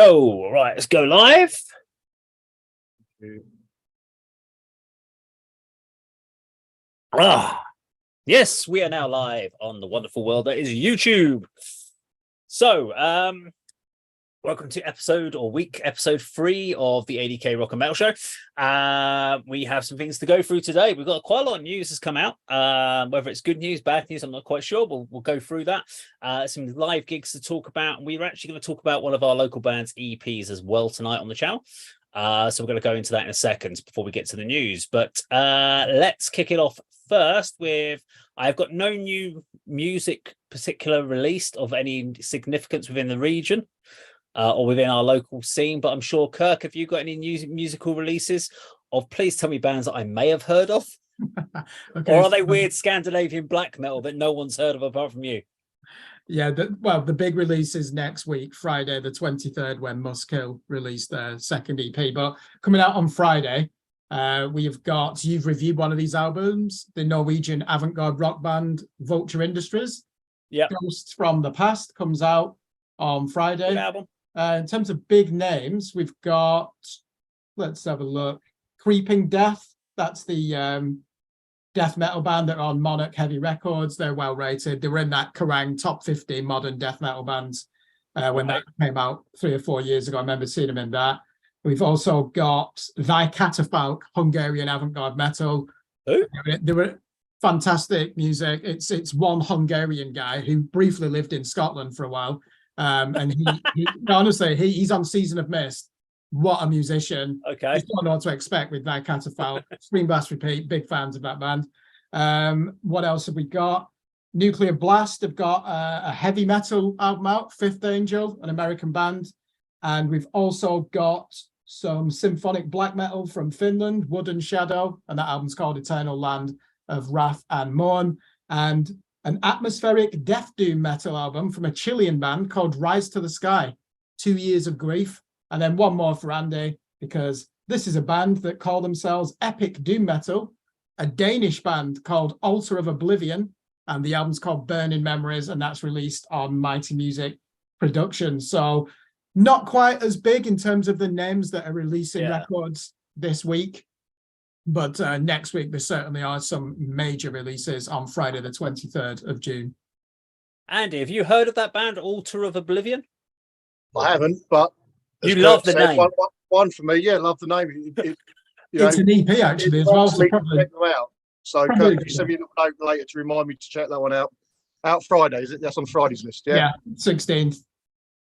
Oh, right, let's go live. Yes, we are now live on the wonderful world that is YouTube. So, welcome to episode 3 of the ADK Rock and Metal Show. We have some things to go through today. We've got quite a lot of news has come out. Whether it's good news, bad news, I'm not quite sure. We'll go through that. Some live gigs to talk about. And we're actually going to talk about one of our local bands' EPs as well tonight on the channel. So we're going to go into that in a second before we get to the news. But let's kick it off first with, I've got no new music particular released of any significance within the region. Or within our local scene, but I'm sure, Kirk, have you got any musical releases of, please tell me, bands that I may have heard of? Okay, or are they weird Scandinavian black metal that no one's heard of apart from you? Yeah, the big release is next week, Friday the 23rd, when Muskill released their second EP. But coming out on Friday, you've reviewed one of these albums, the Norwegian avant-garde rock band Vulture Industries. Yeah, Ghosts from the Past comes out on Friday. Good album. In terms of big names, we've got, let's have a look, Creeping Death. That's the death metal band that are on Monarch Heavy Records. They're well rated. They were in that Kerrang top 50 modern death metal bands when that came out 3 or 4 years ago. I remember seeing them in that. We've also got Thy Catafalque, Hungarian avant-garde metal. Who? They were fantastic music. It's one Hungarian guy who briefly lived in Scotland for a while. And he honestly, he's on Season of Mist. What a musician. Okay. Just don't know what to expect with that Catafalque. Scream Blast Repeat, big fans of that band. What else have we got? Nuclear Blast have got a heavy metal album out, Fifth Angel, an American band. And we've also got some symphonic black metal from Finland, Wood and Shadow, and that album's called Eternal Land of Wrath and Mourn. And an atmospheric death doom metal album from a Chilean band called Rise to the Sky, 2 Years of Grief. And then one more for Andy, because this is a band that call themselves Epic Doom Metal, a Danish band called Altar of Oblivion, and the album's called Burning Memories, and that's released on Mighty Music Productions. So not quite as big in terms of the names that are releasing records this week. But next week, there certainly are some major releases on Friday, the 23rd of June. Andy, have you heard of that band, Altar of Oblivion? I haven't, but... You love the name. One for me, yeah, love the name. It's an EP, actually, as well. So probably check them out. So, Kirk, if you send me a note later to remind me to check that one out. Out Friday, is it? That's on Friday's list, yeah? Yeah, 16th.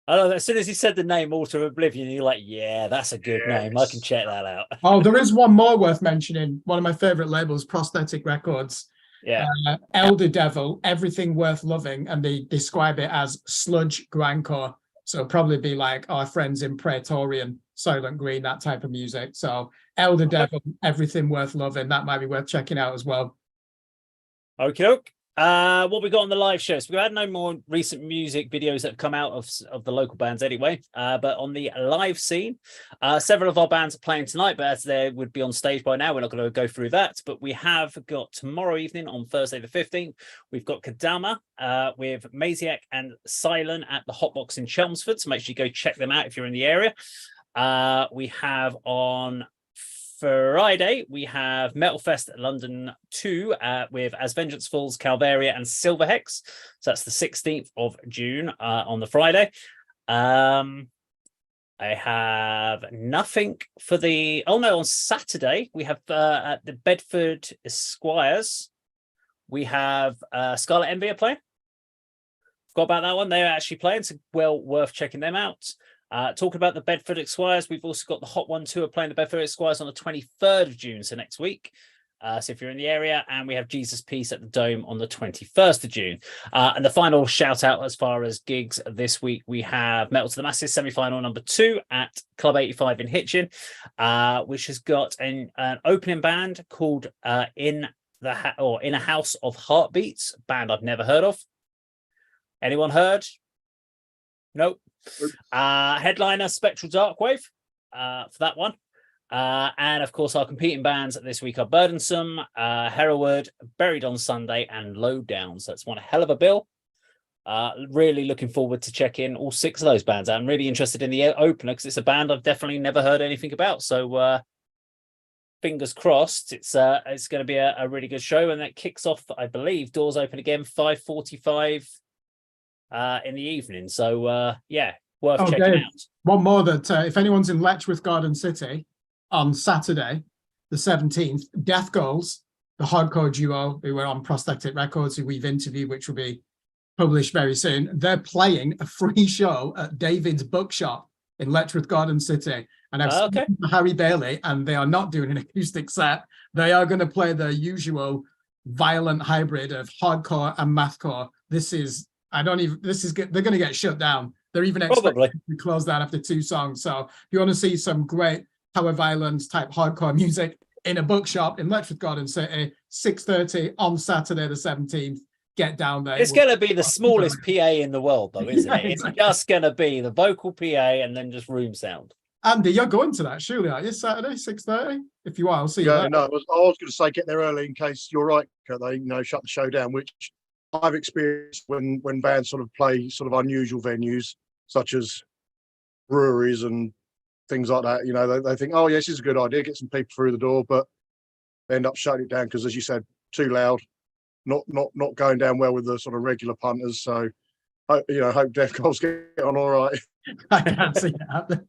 I know, as soon as he said the name Altar of Oblivion, you're like, yeah, that's a good name. I can check that out. Oh, there is one more worth mentioning. One of my favorite labels, Prosthetic Records. Yeah. Elder Devil, Everything Worth Loving, and they describe it as sludge grindcore. So it'll probably be like our friends in Praetorian, Soylent Green, that type of music. So Elder Devil, Everything Worth Loving, that might be worth checking out as well. Okay. What we got on the live show? So we've had no more recent music videos that have come out of the local bands anyway. But on the live scene, several of our bands are playing tonight, but as they would be on stage by now, we're not going to go through that. But we have got tomorrow evening on Thursday the 15th, we've got Kadama with Maziak and Silent at the Hotbox in Chelmsford. So make sure you go check them out if you're in the area. We have on Friday, we have Metal Fest London 2 with As Vengeance Falls, Calvaria, and Silverhex. So that's the 16th of June on the Friday. I have nothing for the... Oh, no, on Saturday, we have at the Bedford Esquires, we have Scarlet Envy are playing. Forgot about that one. They're actually playing, so well worth checking them out. Talking about the Bedford Esquires, we've also got the Hot One Tour playing the Bedford Esquires on the 23rd of June, so next week. So if you're in the area, and we have Jesus Peace at the Dome on the 21st of June. And the final shout out as far as gigs this week, we have Metal to the Masses semi-final number 2 at Club 85 in Hitchin, which has got an opening band called In a House of Heartbeats, band I've never heard of. Anyone heard? Nope. Headliner Spectral Darkwave for that one. And of course, our competing bands this week are Burdensome, Hereward, Buried on Sunday, and Low Down. So that's one hell of a bill. Really looking forward to checking all 6 of those bands out. I'm really interested in the opener because it's a band I've definitely never heard anything about. So fingers crossed, it's going to be a really good show, and that kicks off, I believe, doors open again 5:45 in the evening. So yeah, worth checking Dave, out. one more that if anyone's in Letchworth Garden City on Saturday, the 17th, Death Goals, the hardcore duo who were on Prosthetic Records, who we've interviewed, which will be published very soon, they're playing a free show at David's Bookshop in Letchworth Garden City. And I've spoken to Harry Bailey, and they are not doing an acoustic set. They are going to play the usual violent hybrid of hardcore and mathcore. They're going to get shut down. They're even expecting to close down after 2 songs. So if you want to see some great power violence type hardcore music in a bookshop in Letchworth Garden City, 6:30 on Saturday the 17th, get down there. It's going to be the smallest PA in the world, though, isn't it? It's just going to be the vocal PA and then just room sound. Andy, you're going to that, surely, aren't you? Saturday, 6:30? If you are, I'll see you there. No, I was going to say get there early in case you're right, they shut the show down, which I've experienced when bands sort of play sort of unusual venues, such as breweries and things like that. They think, oh, yes, this is a good idea, get some people through the door, but they end up shutting it down because, as you said, too loud, not going down well with the sort of regular punters. So, hope Death Goals get on all right. I can't see it happening.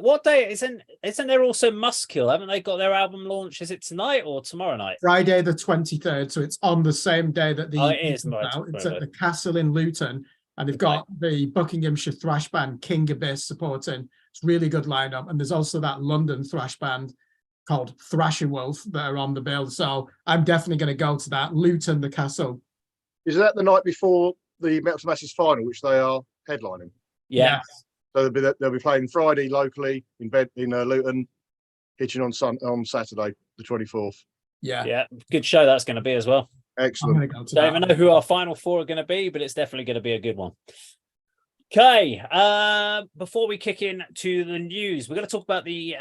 What day isn't there also Muskill? Haven't they got their album launch? Is it tonight or tomorrow night? Friday the 23rd. So it's on the same day that it is. It's at the Castle in Luton, and they've got the Buckinghamshire thrash band King Abyss supporting. It's really good lineup, and there's also that London thrash band called Thrasher Wolf that are on the bill. So I'm definitely going to go to that. Luton, the Castle. Is that the night before the Metal to Masses final, which they are headlining? Yeah. Yes. So they'll be playing Friday locally in Luton, hitching on Saturday the 24th. Yeah, good show that's going to be as well. Excellent. Don't even know who our final 4 are going to be, but it's definitely going to be a good one. Okay, before we kick in to the news, we're going to talk about the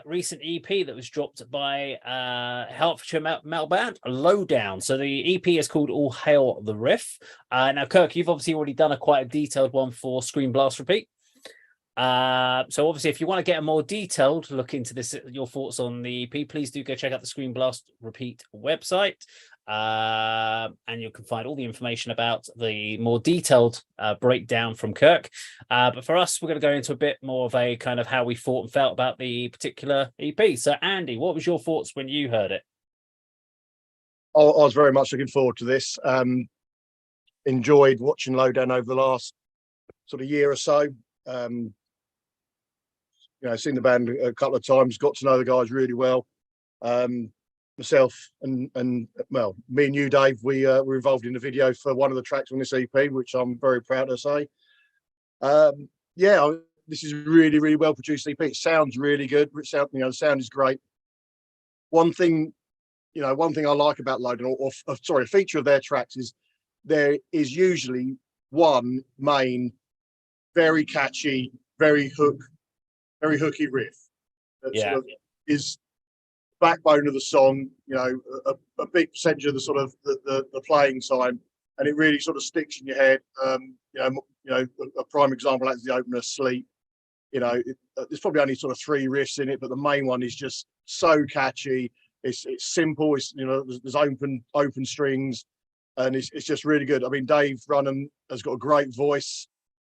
recent EP that was dropped by Hertfordshire metal band Lowdown. So the EP is called All Hail the Riff. Now, Kirk, you've obviously already done quite a detailed one for Screen Blast Repeat. So obviously, if you want to get a more detailed look into this, your thoughts on the EP, please do go check out the Screen Blast Repeat website. And you can find all the information about the more detailed breakdown from Kirk. But for us, we're going to go into a bit more of a kind of how we thought and felt about the particular EP. So, Andy, what was your thoughts when you heard it? I was very much looking forward to this. Enjoyed watching Lowdown over the last sort of year or so. Seen the band a couple of times, got to know the guys really well. Myself and me and you, Dave, we were involved in the video for one of the tracks on this EP, which I'm very proud to say. This is a really, really well produced EP. It sounds really good. The sound is great. One thing I like about Lowdown, a feature of their tracks is there is usually one main, very catchy, very hooky riff that sort of is backbone of the song, a big percentage of the sort of the playing time, and it really sort of sticks in your head. A prime example is the opener, Sleep. There's probably only sort of 3 riffs in it, but the main one is just so catchy. It's simple. There's open strings, and it's just really good. I mean, Dave Runham has got a great voice.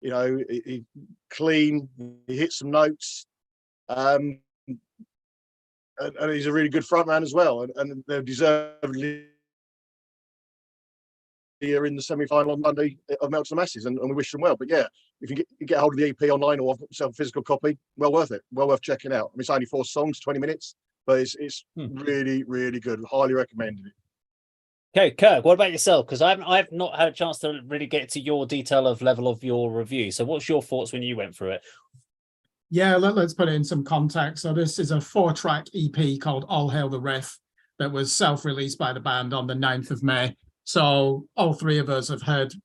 He clean. He hits some notes. And he's a really good frontman as well, and they're deservedly here in the semi-final on Monday of Metal to the Masses, and we wish them well. But yeah, if you get hold of the EP online, or I've got myself a physical copy, well worth it, well worth checking out. I mean, it's only 4 songs, 20 minutes, but it's really, really good. Highly recommended it. Okay, Kirk, what about yourself? Because I've not had a chance to really get to your level of your review. So what's your thoughts when you went through it? Yeah, let's put it in some context. So this is a 4-track EP called All Hail the Riff that was self-released by the band on the 9th of May. So all 3 of us have heard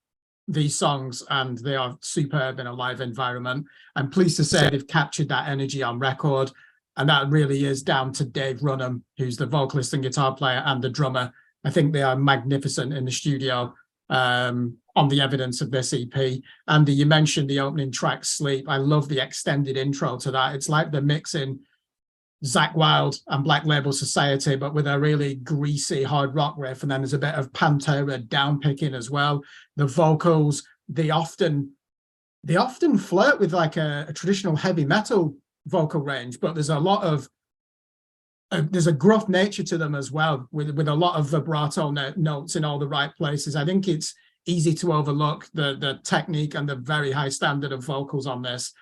these songs, and they are superb in a live environment. I'm pleased to say they've captured that energy on record, and that really is down to Dave Runham, who's the vocalist and guitar player and the drummer. I think they are magnificent in the studio. on the evidence of this EP. Andy, you mentioned the opening track, Sleep. I love the extended intro to that. It's like they're mixing Zakk Wylde and Black Label Society, but with a really greasy hard rock riff. And then there's a bit of Pantera downpicking as well. The vocals, they often flirt with like a traditional heavy metal vocal range, but there's a lot of there's a gruff nature to them as well, with a lot of vibrato notes in all the right places. I think it's easy to overlook the technique and the very high standard of vocals on this.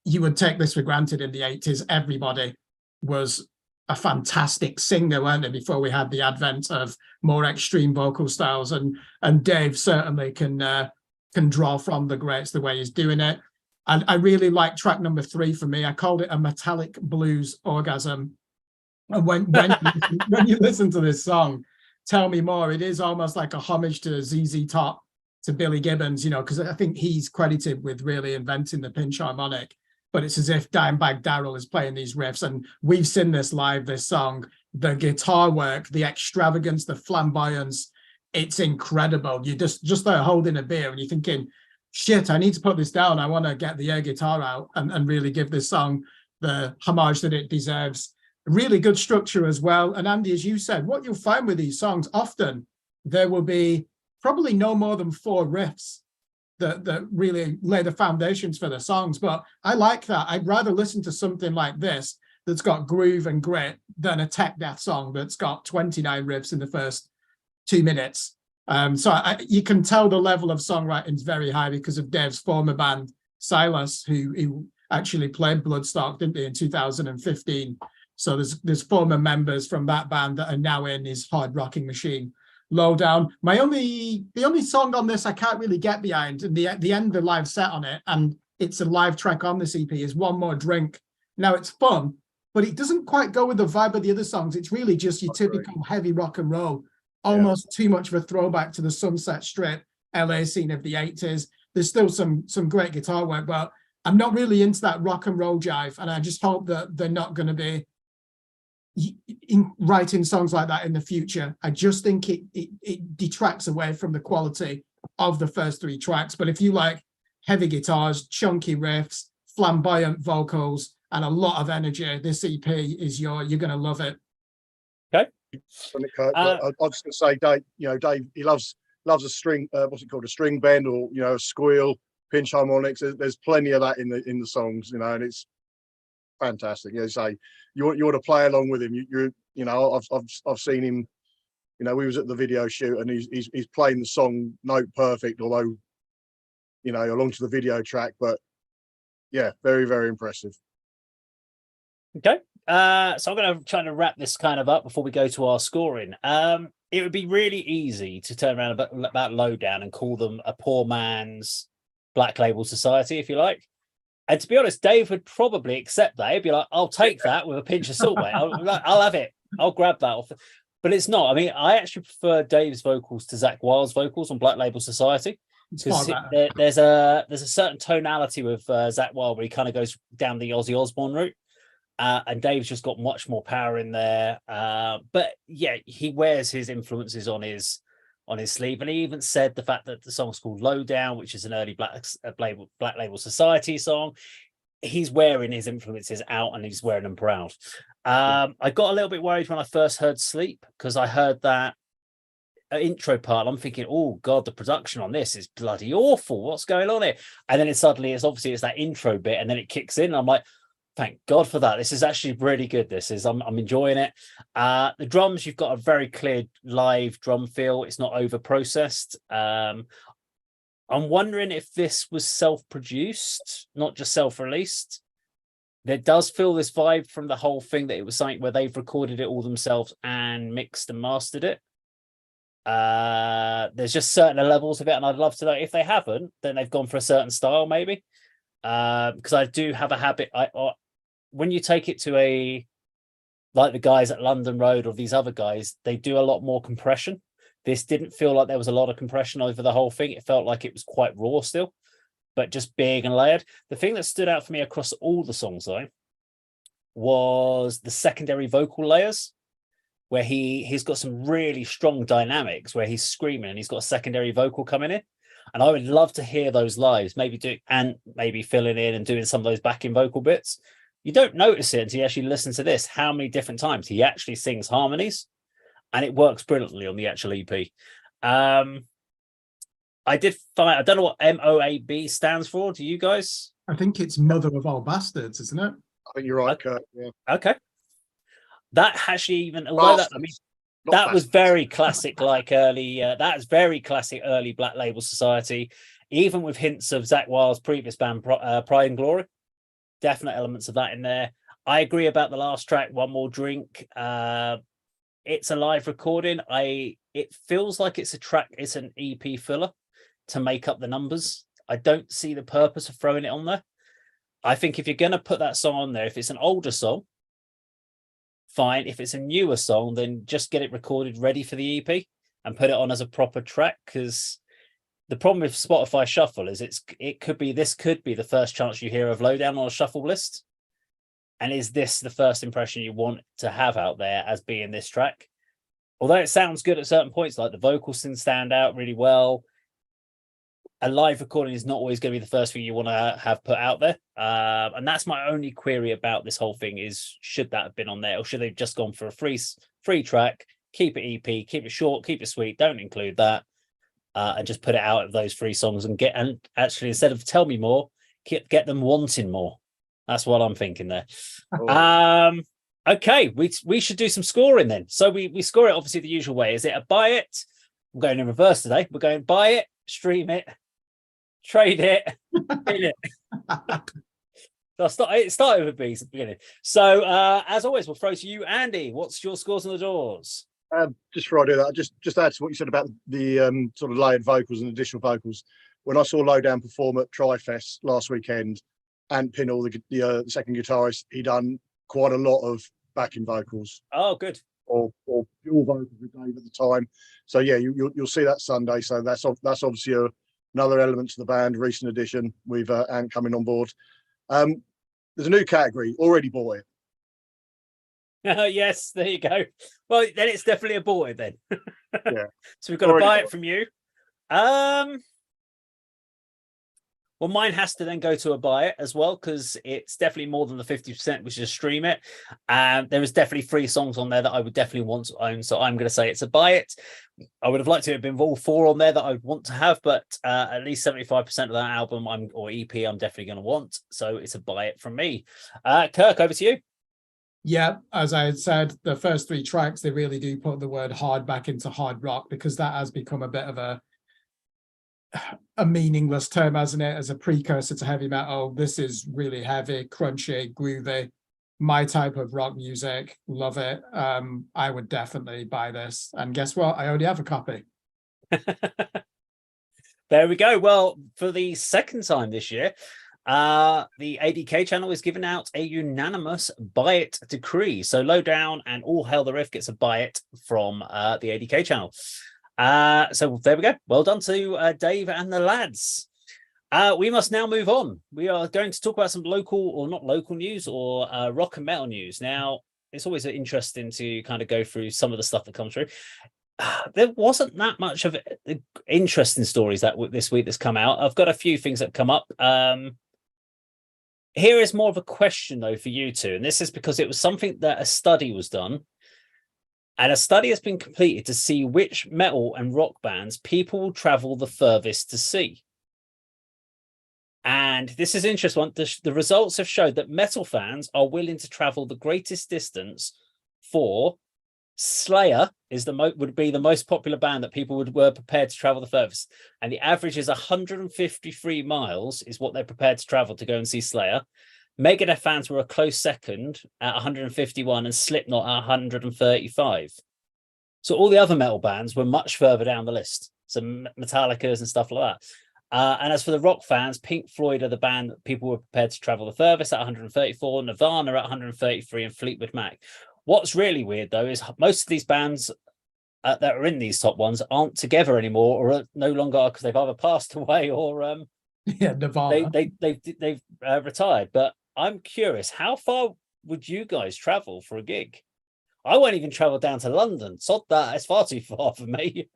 You would take this for granted in the 80s. Everybody was a fantastic singer, weren't they, before we had the advent of more extreme vocal styles. And Dave certainly can draw from the greats the way he's doing it. And I really like track number 3 for me. I called it a metallic blues orgasm. And when you listen to this song, Tell Me More, it is almost like a homage to ZZ Top, to Billy Gibbons, you know, because I think he's credited with really inventing the pinch harmonic. But it's as if Dimebag Darrell is playing these riffs, and we've seen this live, this song. The guitar work, the extravagance, the flamboyance, it's incredible. You just there holding a beer and you're thinking, shit, I need to put this down. I want to get the air guitar out and really give this song the homage that it deserves. Really good structure as well. And Andy, as you said, what you'll find with these songs, often there will be probably no more than 4 riffs that really lay the foundations for the songs. But I like that. I'd rather listen to something like this that's got groove and grit than a tech death song that's got 29 riffs in the first 2 minutes. So you can tell the level of songwriting is very high because of Dave's former band, Silas, who actually played Bloodstock, didn't they, in 2015. So there's former members from that band that are now in his hard rocking machine. Lowdown. The only song on this I can't really get behind, and the end of the live set on it, and it's a live track on this EP, is One More Drink. Now it's fun, but it doesn't quite go with the vibe of the other songs. It's really just your typical heavy rock and roll, almost too much of a throwback to the Sunset Strip LA scene of the 80s. There's still some great guitar work, but I'm not really into that rock and roll jive, and I just hope that they're not going to be writing songs like that in the future. I just think it detracts away from the quality of the first 3 tracks. But if you like heavy guitars, chunky riffs, flamboyant vocals, and a lot of energy, this EP is you're going to love it. Okay. I was just going to say, Dave. You know, Dave, he loves a string. What's it called? A string bend, or a squeal, pinch harmonics. There's plenty of that in the songs. And it's fantastic. Say you want to play along with him. I've seen him. We was at the video shoot and he's playing the song note perfect, although along to the video track. But yeah, very, very impressive. Okay, so I'm going to try to wrap this kind of up before we go to our scoring. It would be really easy to turn around about Lowdown and call them a poor man's Black Label Society, if you like. And to be honest, Dave would probably accept that. He'd be like, I'll take that with a pinch of salt, mate. I'll have it. I'll grab that off. But it's not. I mean, I actually prefer Dave's vocals to Zakk Wylde's vocals on Black Label Society. Because there's a certain tonality with Zakk Wylde where he kind of goes down the Ozzy Osbourne route. And Dave's just got much more power in there. But yeah, he wears his influences on his sleeve, and he even said the fact that the song's called Lowdown, which is an early Black Label Society song. He's wearing his influences out, and he's wearing them proud. I got a little bit worried when I first heard Sleep, because I heard that intro part. I'm thinking, oh god, the production on this is bloody awful. What's going on here? And then it's that intro bit, and then it kicks in, and I'm like, thank God for that. This is actually really good. I'm enjoying it. The drums, you've got a very clear live drum feel. It's not over processed. I'm wondering if this was self-produced, not just self-released. There does feel this vibe from the whole thing that it was something where they've recorded it all themselves and mixed and mastered it. There's just certain levels of it, and I'd love to know if they haven't, then they've gone for a certain style, maybe. Because I do have a habit. When you take it to like the guys at London Road or these other guys, they do a lot more compression. This didn't feel like there was a lot of compression over the whole thing. It felt like it was quite raw still, but just big and layered. The thing that stood out for me across all the songs, though, was the secondary vocal layers, where he's got some really strong dynamics where he's screaming and he's got a secondary vocal coming in. And I would love to hear those lives, maybe filling in and doing some of those backing vocal bits. You don't notice it until you actually listen to this, how many different times he actually sings harmonies, and it works brilliantly on the actual EP. I did find, I don't know what MOAB stands for. Do you guys? I think it's Mother of All Bastards, isn't it? I think you're right, Kirk. Yeah. Okay. That actually even, although that, I mean, that was very classic, like early, that's very classic early Black Label Society, even with hints of Zach Wilde's previous band, Pride and Glory. Definite elements of that in there. I agree about the last track, One More Drink. It's a live recording. It feels like it's a track, it's an EP filler to make up the numbers. I don't see the purpose of throwing it on there. I think if you're going to put that song on there, if it's an older song, fine. If it's a newer song, then just get it recorded ready for the EP and put it on as a proper track. Because the problem with Spotify Shuffle is this could be the first chance you hear of Lowdown on a shuffle list. And is this the first impression you want to have out there as being this track? Although it sounds good at certain points, like the vocals can stand out really well, a live recording is not always going to be the first thing you want to have put out there. And that's my only query about this whole thing is, should that have been on there, or should they have just gone for a free track, keep it EP, keep it short, keep it sweet, don't include that, and just put it out of those 3 songs and actually, instead of tell me more, get them wanting more. That's what I'm thinking there. Oh. Okay, we should do some scoring then. So we score it obviously the usual way. Is it a buy it? I'm going in reverse today. We're going buy it, stream it, trade it, in it. So it started with B's at the beginning. So as always, we'll throw to you, Andy. What's your scores on the doors? Just before I do that, just add to what you said about the sort of layered vocals and additional vocals. When I saw Lowdown perform at Tri-Fest last weekend, and Pinnell, the second guitarist, he done quite a lot of backing vocals. Oh, good. Or pure vocals with Dave at the time. So yeah, you'll see that Sunday. So that's obviously another element to the band, recent addition with Ant coming on board. There's a new category, already bought it. Yes, there you go. Well, then it's definitely aborted then. Yeah. So we've got to buy it from you. Well, mine has to then go to a buy it as well, because it's definitely more than the 50%, which is stream it. There is definitely 3 songs on there that I would definitely want to own. So I'm going to say it's a buy it. I would have liked to have been all 4 on there that I would want to have, but at least 75% of that album or EP, I'm definitely going to want. So it's a buy it from me. Kirk, over to you. Yeah, as I had said, the first 3 tracks, they really do put the word hard back into hard rock, because that has become a bit of a meaningless term, hasn't it, as a precursor to heavy metal. This is really heavy, crunchy, groovy, my type of rock music. Love it. I would definitely buy this, and guess what, I already have a copy. There we go. Well, for the second time this year, the ADK channel is giving out a unanimous buy it decree. So Lowdown and All Hail the Riff gets a buy it from the ADK channel. So there we go. Well done to Dave and the lads. We must now move on. We are going to talk about some local or not local news, or rock and metal news. Now, it's always interesting to kind of go through some of the stuff that comes through. There wasn't that much of interesting stories that this week that's come out. I've got a few things that come up. Here is more of a question though for you two, and this is because it was something that a study was done. And a study has been completed to see which metal and rock bands people will travel the furthest to see. And this is interesting one. The results have showed that metal fans are willing to travel the greatest distance for Slayer would be the most popular band that people were prepared to travel the furthest. And the average is 153 miles is what they're prepared to travel to go and see Slayer. Megadeth fans were a close second at 151 and Slipknot at 135. So all the other metal bands were much further down the list. So Metallica's and stuff like that. And as for the rock fans, Pink Floyd are the band that people were prepared to travel the furthest at 134, Nirvana at 133, and Fleetwood Mac. What's really weird, though, is most of these bands that are in these top ones aren't together anymore, or are no longer, because they've either passed away or yeah, Nirvana. They've retired. But I'm curious, how far would you guys travel for a gig? I won't even travel down to London. Sod that. It's far too far for me.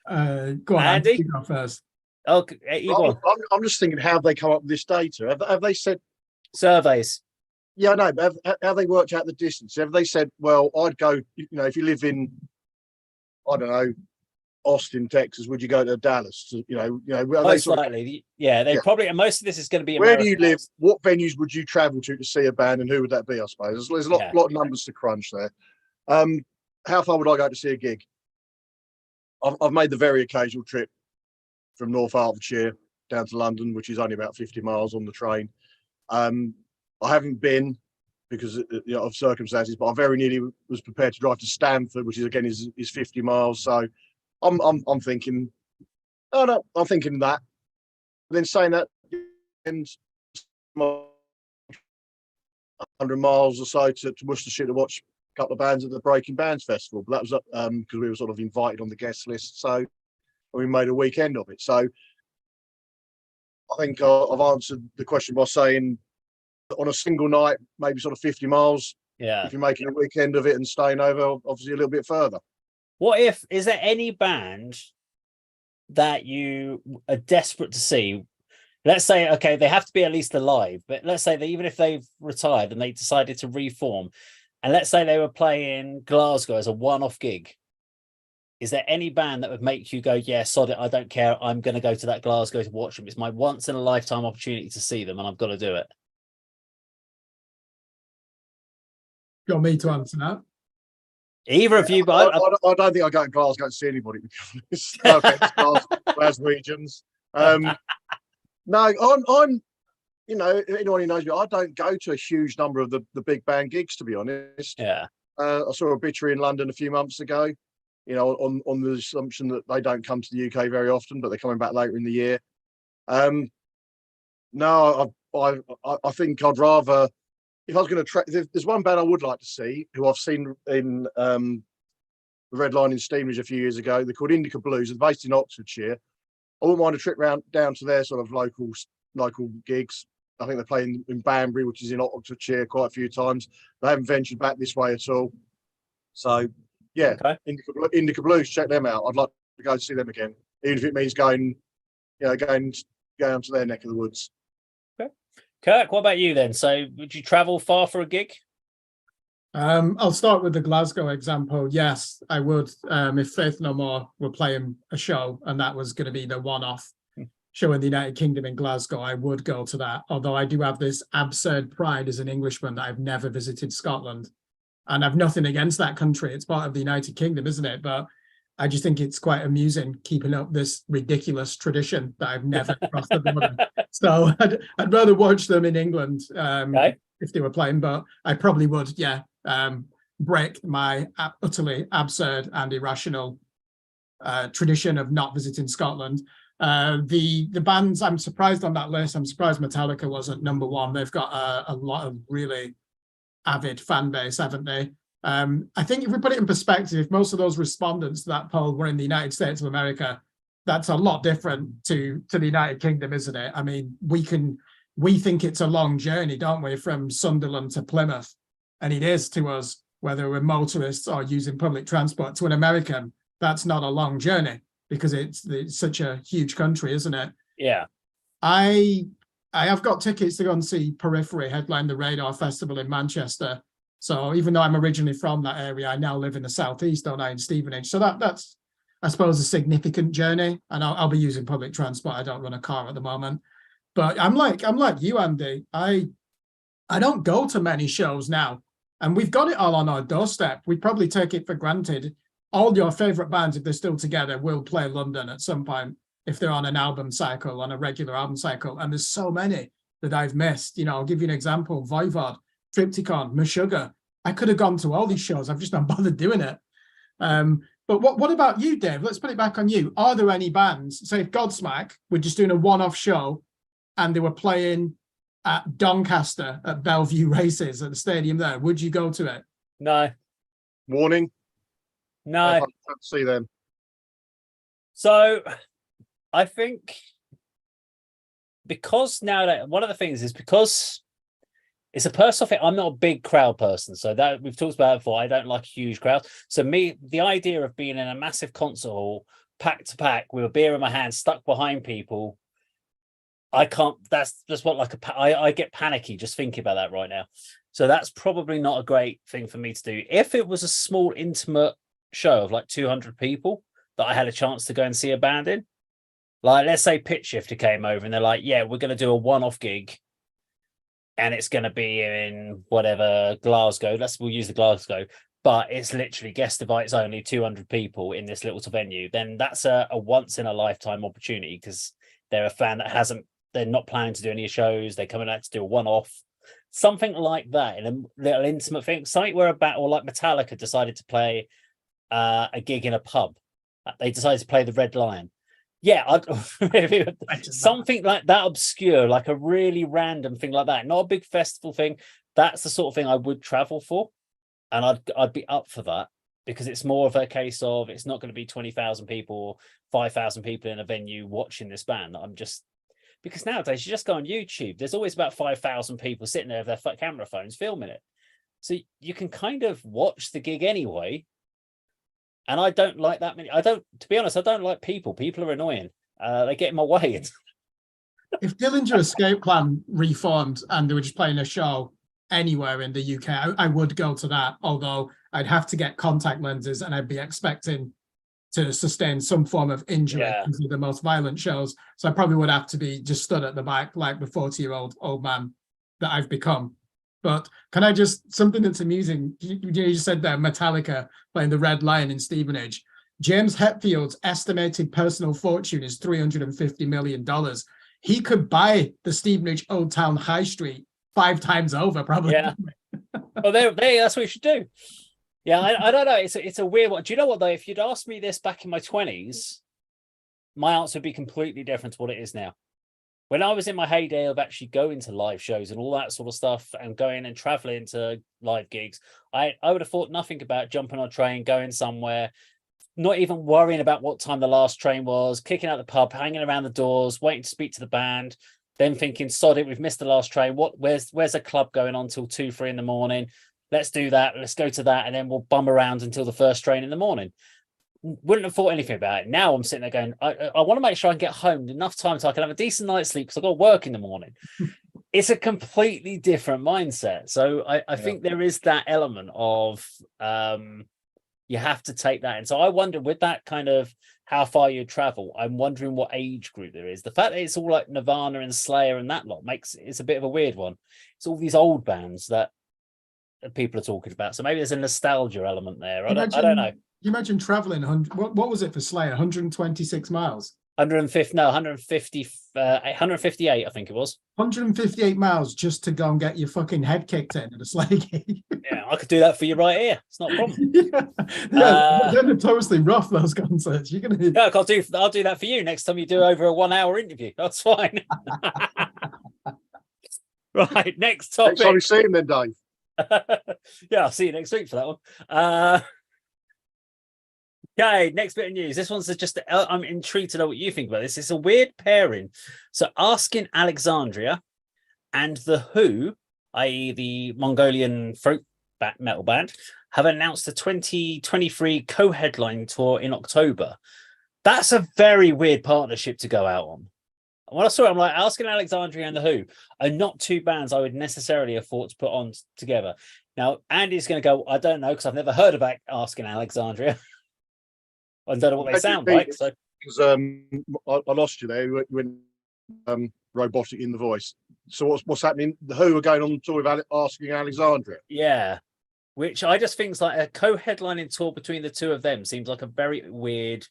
Go on, Andy? you go first. Oh, you go on. I'm just thinking how they come up with this data. Have they said? Surveys. Yeah, I know. But have they worked out the distance? Have they said, well, I'd go, if you live in, I don't know, Austin, Texas, would you go to Dallas? Most likely. Yeah, they probably, and most of this is going to be where do you live? Americanized. What venues would you travel to see a band, and who would that be? I suppose there's a lot of numbers to crunch there. How far would I go to see a gig? I've made the very occasional trip from North Hertfordshire down to London, which is only about 50 miles on the train. I haven't been because of circumstances, but I very nearly was prepared to drive to Stamford, which is 50 miles. So I'm thinking, I'm thinking that. But then saying that, and 100 miles or so to Worcestershire to watch a couple of bands at the Breaking Bands Festival. But that was because we were sort of invited on the guest list, so we made a weekend of it. So I think I've answered the question by saying on a single night, maybe sort of 50 miles. Yeah. If you're making a weekend of it and staying over, obviously a little bit further. Is there any band that you are desperate to see? Let's say, okay, they have to be at least alive, but let's say that even if they've retired and they decided to reform, and let's say they were playing Glasgow as a one-off gig, is there any band that would make you go, yeah, sod it, I don't care, I'm going to go to that Glasgow to watch them? It's my once-in-a-lifetime opportunity to see them, and I've got to do it. Got me to answer that. Either of you, but I don't think I go to Glasgow to see anybody, to be honest. No offense, Glaswegians. No, I'm anyone who knows me, I don't go to a huge number of the big band gigs, to be honest. Yeah. I saw Obituary in London a few months ago, on the assumption that they don't come to the UK very often, but they're coming back later in the year. No, I think I'd rather, if I was going to there's one band I would like to see who I've seen in the Red Line in Stevenage a few years ago. They're called A.D.K. They're based in Oxfordshire. I wouldn't mind a trip down to their sort of local gigs. I think they're playing in Banbury, which is in Oxfordshire, quite a few times. They haven't ventured back this way at all. So, yeah, okay. A.D.K. Blues, check them out. I'd like to go see them again, even if it means going down to their neck of the woods. Okay. Kirk, what about you then? So, would you travel far for a gig? I'll start with the Glasgow example. Yes, I would. If Faith No More were playing a show and that was going to be the one-off show in the United Kingdom in Glasgow, I would go to that. Although I do have this absurd pride as an Englishman that I've never visited Scotland. And I've nothing against that country. It's part of the United Kingdom, isn't it? But I just think it's quite amusing keeping up this ridiculous tradition that I've never crossed the border. So I'd rather watch them in England if they were playing, but I probably would, break my utterly absurd and irrational tradition of not visiting Scotland. The bands, I'm surprised on that list. I'm surprised Metallica wasn't number one. They've got a lot of really avid fan base, haven't they? I think if we put it in perspective, if most of those respondents to that poll were in the United States of America, that's a lot different to the United Kingdom, isn't it? I mean, we think it's a long journey, don't we, from Sunderland to Plymouth, and it is to us, whether we're motorists or using public transport. To an American, that's not a long journey because it's such a huge country, isn't it? Yeah. I have got tickets to go and see Periphery headline the Radar Festival in Manchester. So even though I'm originally from that area, I now live in the southeast, don't I, in Stevenage. So that's, I suppose, a significant journey. And I'll be using public transport. I don't run a car at the moment. But I'm like you, Andy. I don't go to many shows now. And we've got it all on our doorstep. We probably take it for granted. All your favourite bands, if they're still together, will play London at some point if they're on an album cycle, on a regular album cycle. And there's so many that I've missed. I'll give you an example. Voivod, Triptychon, Meshuggah. I could have gone to all these shows. I've just not bothered doing it. But what about you, Dave? Let's put it back on you. Are there any bands, say if Godsmack were just doing a one-off show and they were playing at Doncaster at Bellevue Races at the stadium there, would you go to it? No. Warning? No. I'd like to see them. So I think because now that one of the things is because It's a personal thing. I'm not a big crowd person, so that we've talked about it before. I don't like huge crowds. So the idea of being in a massive concert hall, pack to pack, with a beer in my hand, stuck behind people, I can't. That's just what I get panicky just thinking about that right now. So that's probably not a great thing for me to do. If it was a small, intimate show of like 200 people that I had a chance to go and see a band in, like let's say Pitch Shifter came over and they're like, "Yeah, we're going to do a one-off gig." And it's going to be in whatever Glasgow. We'll use the Glasgow, but it's literally guest invites only, 200 people in this little venue. Then that's a once in a lifetime opportunity because they're a fan that they're not planning to do any shows. They're coming out to do a one-off, something like that, in a little intimate thing. Something where or like Metallica decided to play a gig in a pub. They decided to play the Red Lion. Yeah, something like that obscure, like a really random thing like that. Not a big festival thing. That's the sort of thing I would travel for, and I'd be up for that because it's more of a case of it's not going to be 20,000 people or 5,000 people in a venue watching this band. Because nowadays you just go on YouTube. There's always about 5,000 people sitting there with their camera phones filming it, so you can kind of watch the gig anyway. And I don't like that many. To be honest, I don't like people. People are annoying. They get in my way. If Dillinger Escape Plan reformed and they were just playing a show anywhere in the UK, I would go to that. Although I'd have to get contact lenses and I'd be expecting to sustain some form of injury because of the most violent shows. So I probably would have to be just stood at the back like the 40-year-old old man that I've become. But can I just, something that's amusing, you said there, Metallica playing the Red Lion in Stevenage. James Hetfield's estimated personal fortune is $350 million. He could buy the Stevenage Old Town High Street 5 times over, probably. Yeah. Well, that's what you should do. Yeah, I don't know. It's a weird one. Do you know what, though? If you'd asked me this back in my 20s, my answer would be completely different to what it is now. When I was in my heyday of actually going to live shows and all that sort of stuff and going and traveling to live gigs, I would have thought nothing about jumping on a train, going somewhere, not even worrying about what time the last train was, kicking out the pub, hanging around the doors, waiting to speak to the band, then thinking, sod it, we've missed the last train. Where's a club going on till 2, 3 in the morning? Let's do that. Let's go to that. And then we'll bum around until the first train in the morning. Wouldn't have thought anything about it. Now I'm sitting there going, I want to make sure I can get home enough time so I can have a decent night's sleep because I've got to work in the morning. It's a completely different mindset. So I think there is that element of you have to take that. And so I wonder with that kind of how far you travel, I'm wondering what age group there is. The fact that it's all like Nirvana and Slayer and that lot it's a bit of a weird one. It's all these old bands that people are talking about. So maybe there's a nostalgia element there. I don't know. You imagine traveling, what was it for Slayer? 126 miles? 158, I think it was. 158 miles just to go and get your fucking head kicked in at a Slayer gig. Yeah, I could do that for you right here. It's not a problem. They're notoriously rough, those concerts. You're gonna. Yeah, I'll do that for you next time you do over a 1-hour interview. That's fine. Right, next topic. Next time we see him then, Dave. Yeah, I'll see you next week for that one. Okay, next bit of news. This one's just, I'm intrigued to know what you think about this. It's a weird pairing. So Asking Alexandria and The Who, i.e. the Mongolian folk metal band, have announced a 2023 co-headline tour in October. That's a very weird partnership to go out on. When I saw it, I'm like, Asking Alexandria and The Who are not 2 bands I would necessarily have thought to put on together. Now, Andy's going to go, I don't know, because I've never heard about Asking Alexandria. I don't know what they sound like. So, because I lost you there. You went robotic in the voice. So what's happening? The Who are going on tour with Asking Alexandria. Yeah, which I just think is like a co-headlining tour between the 2 of them seems like a very weird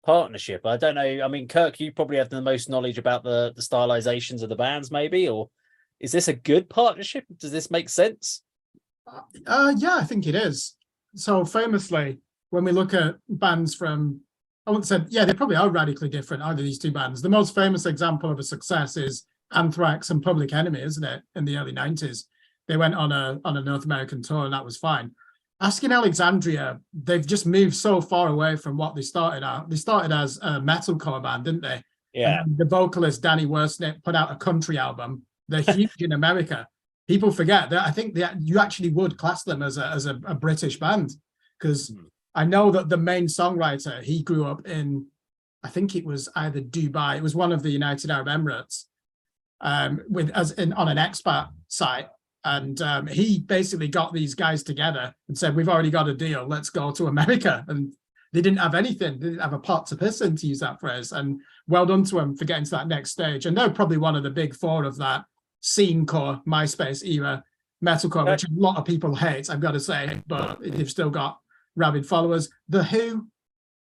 partnership. I don't know. I mean, Kirk, you probably have the most knowledge about the stylizations of the bands, maybe, or is this a good partnership? Does this make sense? Yeah, I think it is. So famously, when we look at bands from, I wouldn't say, yeah, they probably are radically different, either these 2 bands. The most famous example of a success is Anthrax and Public Enemy, isn't it? In the early 90s. They went on a North American tour and that was fine. Asking Alexandria, they've just moved so far away from what they started out. They started as a metalcore band, didn't they? Yeah. And the vocalist, Danny Worsnick, put out a country album. They're huge in America. people forget that I think that you actually would class them as a British band, because I know that the main songwriter, he grew up in, I think it was either Dubai, it was one of the United Arab Emirates, on an expat site. And he basically got these guys together and said, we've already got a deal, let's go to America. And they didn't have anything, they didn't have a pot to piss in, to use that phrase. And well done to them for getting to that next stage. And they're probably one of the big four of that scene core, MySpace era metalcore, which a lot of people hate, I've got to say, but they've still got rabid followers. The Who,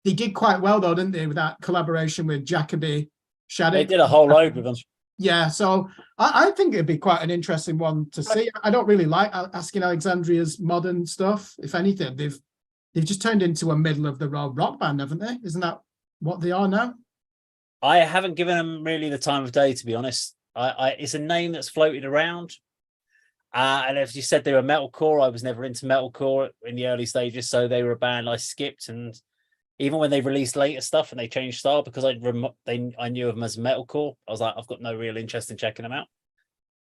they did quite well though, didn't they, with that collaboration with Jacoby Shadik? They did a whole load with them. Yeah, so I think it'd be quite an interesting one to see. I don't really like Asking Alexandria's modern stuff. If anything, they've just turned into a middle of the road rock band, haven't they? Isn't that what they are now? I haven't given them really the time of day, to be honest. It's a name that's floated around. And as you said, they were metalcore. I was never into metalcore in the early stages, so they were a band I skipped. And even when they released later stuff and they changed style, because I knew of them as metalcore, I was like, I've got no real interest in checking them out.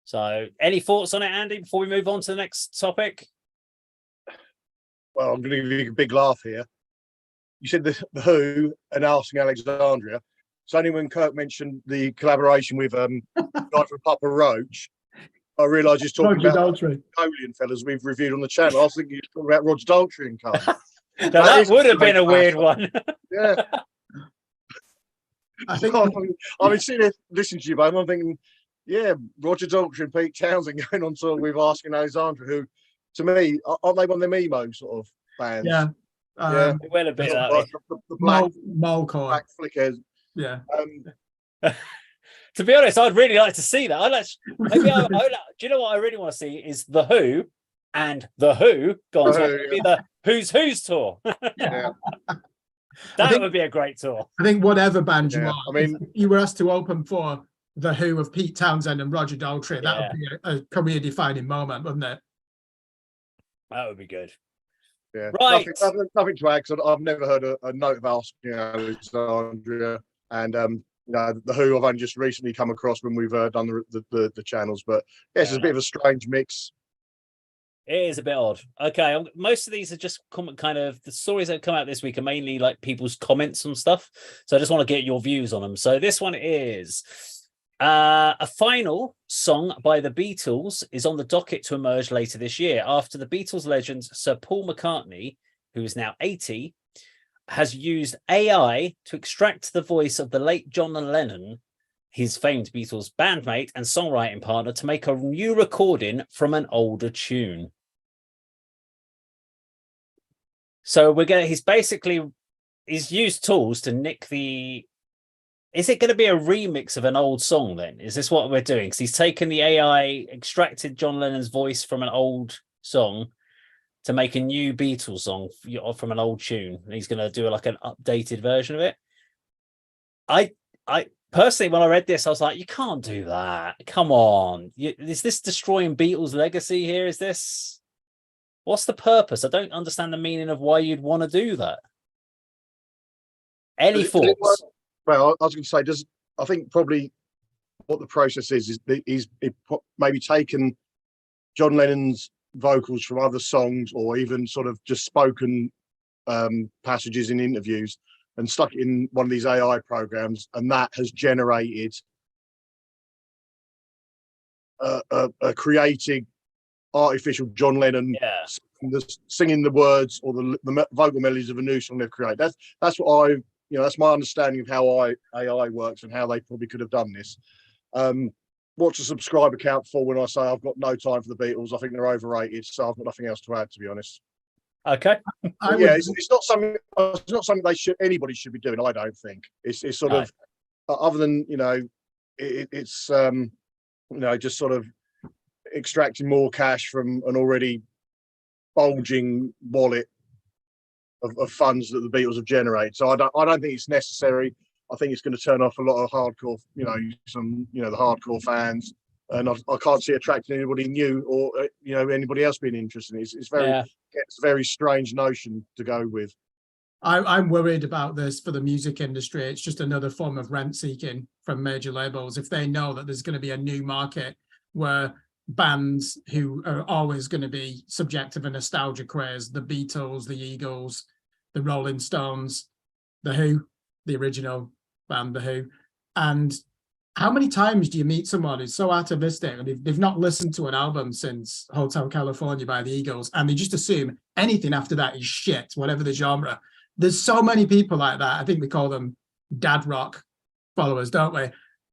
So, any thoughts on it, Andy, before we move on to the next topic? Well, I'm going to give you a big laugh here. You said the Who and Asking Alexandria. It's only when Kirk mentioned the collaboration with guy from Papa Roach, I realised he's talking Roger about Daltrey. Napoleon fellas we've reviewed on the channel. I was thinking he was talking about Roger Daltrey and Co. That would have been a weird one. Yeah. I think I've been sitting there listening to you, but I'm thinking, yeah, Roger Daltrey and Pete Townsend going on tour with Asking Alexandria, who, to me, aren't they one of them emo sort of bands? yeah. It went a bit that way. The black Molecore. flickers. Yeah. To be honest, I'd really like to see that. Do you know what I really want to see is the Who and the Who gone to be the Who's tour. Yeah. That would be a great tour. I think whatever band you Yeah, are, I mean, if you were asked to open for the Who of Pete Townsend and Roger Daltrey, that would be a career-defining moment, wouldn't it? That would be good. Yeah, Right. Nothing to add, because I've never heard a note of Asking Alexandria, and the Who I've only just recently come across when we've done the channels. But yes, it's a bit of a strange mix. It is a bit odd. Okay, most of these are just kind of the stories that have come out this week are mainly like people's comments on stuff. So I just want to get your views on them. So this one is a final song by the Beatles is on the docket to emerge later this year after the Beatles legend Sir Paul McCartney, who is now 80, has used AI to extract the voice of the late John Lennon, his famed Beatles bandmate and songwriting partner, to make a new recording from an older tune. So he's used tools to nick the. Is it going to be a remix of an old song then? Is this what we're doing? Because he's taken the AI, extracted John Lennon's voice from an old song to make a new Beatles song from an old tune. And he's going to do like an updated version of it. I personally, when I read this, I was like, you can't do that. Come on. Is this destroying Beatles' legacy here? Is this... What's the purpose? I don't understand the meaning of why you'd want to do that. Any thoughts? Well, I was going to say, I think probably what the process is he's maybe taken John Lennon's vocals from other songs or even sort of just spoken passages in interviews and stuck it in one of these AI programs, and that has generated a creative artificial John Lennon singing the words or the vocal melodies of a new song they've created. That's what that's my understanding of how AI works and how they probably could have done this. What's a subscriber count for when I say I've got no time for the Beatles? I think they're overrated, so I've got nothing else to add, to be honest. Okay. It's not something anybody should be doing. I don't think it's sort of other than it's just sort of extracting more cash from an already bulging wallet of funds that the Beatles have generated. So I don't think it's necessary. I think it's going to turn off a lot of hardcore, the hardcore fans, and I can't see attracting anybody new or anybody else being interested. It's a very strange notion to go with. I'm worried about this for the music industry. It's just another form of rent seeking from major labels. If they know that there's going to be a new market where bands who are always going to be subject of a nostalgia craze: the Beatles, the Eagles, the Rolling Stones, the Who, the original band, the Who. And how many times do you meet someone who's so atavistic and they've not listened to an album since Hotel California by the Eagles, and they just assume anything after that is shit, whatever the genre? There's so many people like that. I think we call them dad rock followers, don't we?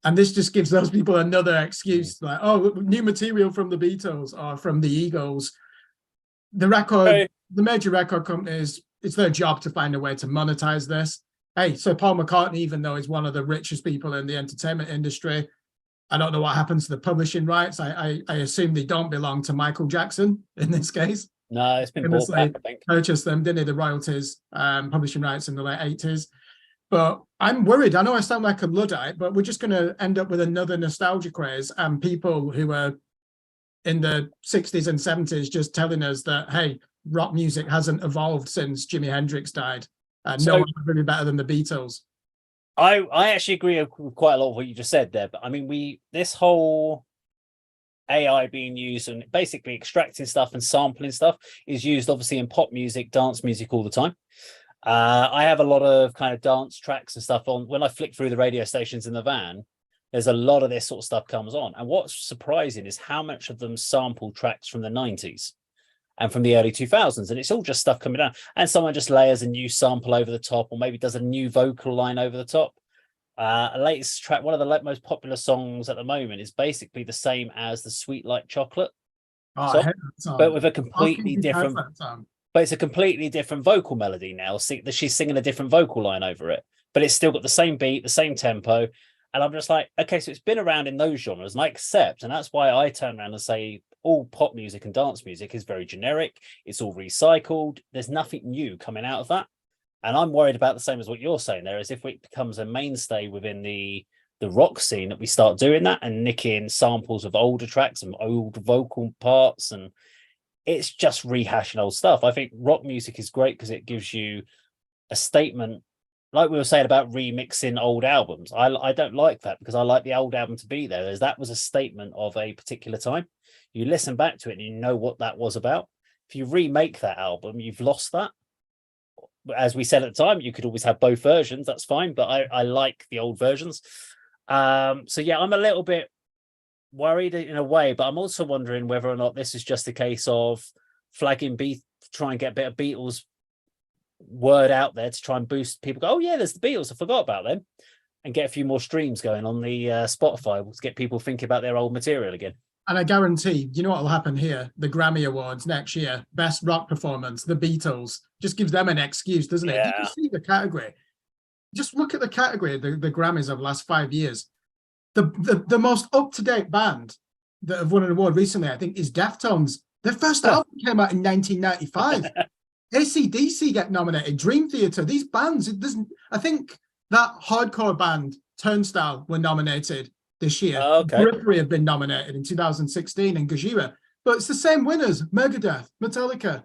And this just gives those people another excuse, like, oh, new material from the Beatles or from the Eagles. The major record companies, it's their job to find a way to monetize this. Hey, so Paul McCartney, even though he's one of the richest people in the entertainment industry, I don't know what happens to the publishing rights. I assume they don't belong to Michael Jackson in this case. No, it's been bought back, I think. Purchased them, didn't he, the royalties, publishing rights in the late 80s. But I'm worried. I know I sound like a Luddite, but we're just going to end up with another nostalgia craze and people who are in the 60s and 70s just telling us that, hey, rock music hasn't evolved since Jimi Hendrix died. No one's really better than the Beatles. I actually agree with quite a lot of what you just said there. But I mean, this whole AI being used and basically extracting stuff and sampling stuff is used obviously in pop music, dance music all the time. I have a lot of kind of dance tracks and stuff on. When I flick through the radio stations in the van, there's a lot of this sort of stuff comes on. And what's surprising is how much of them sample tracks from the 90s and from the early 2000s. And it's all just stuff coming down. And someone just layers a new sample over the top, or maybe does a new vocal line over the top. A latest track, one of the most popular songs at the moment, is basically the same as the Sweet Like Chocolate song, but with a completely different... But it's a completely different vocal melody now. She's singing a different vocal line over it, but it's still got the same beat, the same tempo. And I'm just like, okay, so it's been around in those genres, and I accept. And that's why I turn around and say all pop music and dance music is very generic. It's all recycled. There's nothing new coming out of that. And I'm worried about the same as what you're saying there, is if it becomes a mainstay within the rock scene, that we start doing that and nicking samples of older tracks and old vocal parts, and it's just rehashing old stuff. I think rock music is great because it gives you a statement, like we were saying about remixing old albums. I don't like that, because I like the old album to be there, as that was a statement of a particular time. You listen back to it and you know what that was about. If you remake that album, you've lost that. As we said at the time, you could always have both versions. That's fine, but I like the old versions. So yeah, I'm a little bit worried in a way, but I'm also wondering whether or not this is just a case of flagging try and get a bit of Beatles word out there to try and boost people. Go, oh yeah, there's the Beatles, I forgot about them, and get a few more streams going on the Spotify to get people thinking about their old material again. And I guarantee, you know what will happen here? The Grammy Awards next year, best rock performance, the Beatles, just gives them an excuse, doesn't it? Yeah. You can see the category. Just look at the category, the Grammys of the last 5 years. The most up-to-date band that have won an award recently, I think, is Deftones. Their first album came out in 1995. AC/DC get nominated, Dream Theater, these bands, I think that hardcore band, Turnstile, were nominated this year. Periphery have been nominated in 2016 and Gojira. But it's the same winners, Megadeth, Metallica,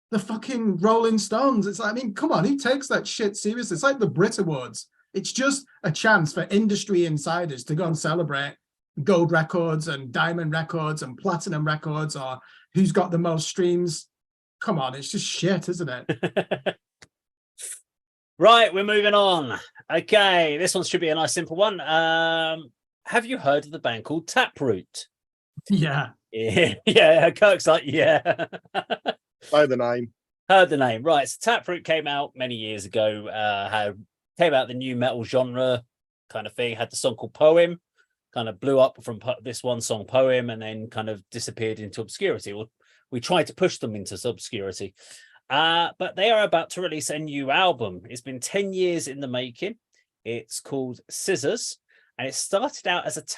the fucking Rolling Stones. It's like, I mean, come on, who takes that shit seriously? It's like the Brit Awards. It's just a chance for industry insiders to go and celebrate gold records and diamond records and platinum records, or who's got the most streams. Come on, it's just shit, isn't it? Right, we're moving on. Okay, this one should be a nice simple one. Have you heard of the band called Taproot? Yeah. Yeah, Kirk's like, yeah. Know the name. Heard the name. Right, so Taproot came out many years ago, came out the new metal genre kind of thing, had the song called Poem, kind of blew up from this one song Poem, and then kind of disappeared into obscurity. Well, we tried to push them into obscurity. But they are about to release a new album. It's been 10 years in the making. It's called Scissors, and it started out as it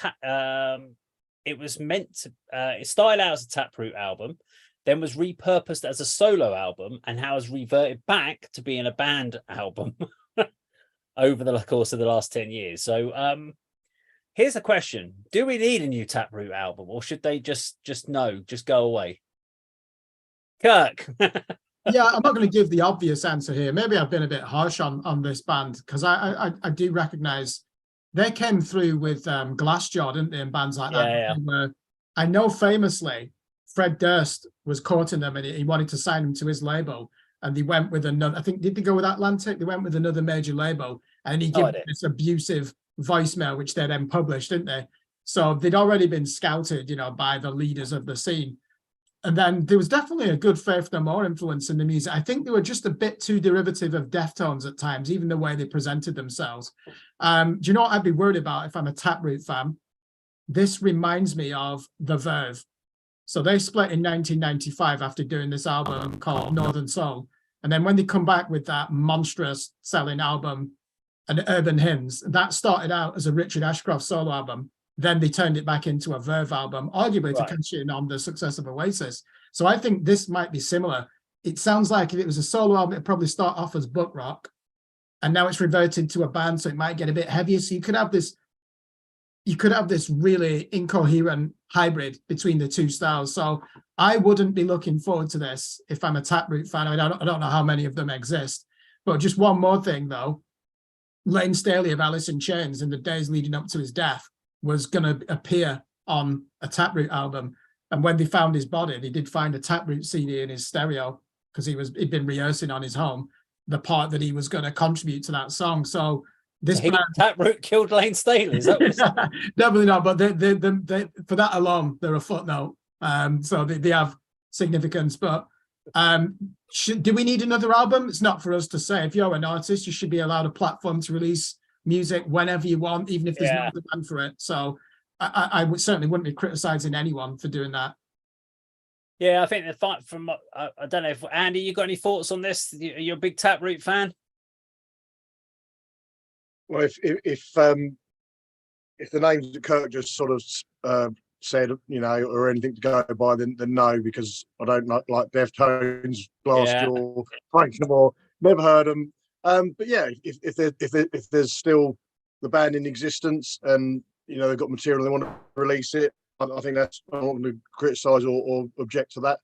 started out as a Taproot album, then was repurposed as a solo album, and now has reverted back to being a band album over the course of the last 10 years. So here's a question. Do we need a new Taproot album, or should they just go away? Kirk. Yeah, I'm not going to give the obvious answer here. Maybe I've been a bit harsh on this band, because I do recognize they came through with Glassjaw, didn't they, and bands like that. Yeah. I know famously Fred Durst was courting them and he wanted to sign them to his label. And they went with another, I think, did they go with Atlantic? They went with another major label and he gave them this abusive voicemail, which they then published, didn't they? So they'd already been scouted, you know, by the leaders of the scene. And then there was definitely a good Faith No More influence in the music. I think they were just a bit too derivative of Deftones at times, even the way they presented themselves. Do you know what I'd be worried about if I'm a Taproot fan? This reminds me of The Verve. So they split in 1995 after doing this album called Northern Soul. And then when they come back with that monstrous selling album and Urban Hymns, that started out as a Richard Ashcroft solo album. Then they turned it back into a Verve album, arguably to cash in on the success of Oasis. So I think this might be similar. It sounds like if it was a solo album, it'd probably start off as book rock. And now it's reverted to a band, so it might get a bit heavier. So you could have this really incoherent hybrid between the two styles. So I wouldn't be looking forward to this if I'm a Taproot fan. I don't know how many of them exist. But just one more thing, though. Lane Staley of Alice in Chains in the days leading up to his death was going to appear on a Taproot album. And when they found his body, they did find a Taproot CD in his stereo because he'd been rehearsing on his home the part that he was going to contribute to that song. So this band, Taproot killed Lane Staley. Is that what definitely not, but they for that alone, they're a footnote. So they have significance. But do we need another album? It's not for us to say. If you're an artist, you should be allowed a platform to release music whenever you want, even if there's no demand for it. So I would certainly wouldn't be criticizing anyone for doing that. Yeah, I think the fight from I don't know if Andy, you got any thoughts on this? You're a big Taproot fan. Well, if the names that Kirk just sort of said, you know, or anything to go by, then no, because I don't like Deftones, Glassjaw, Frank No More. Never heard them. But yeah, if there's still the band in existence and you know they've got material and they want to release it, I think that's, I'm not going to criticise or object to that.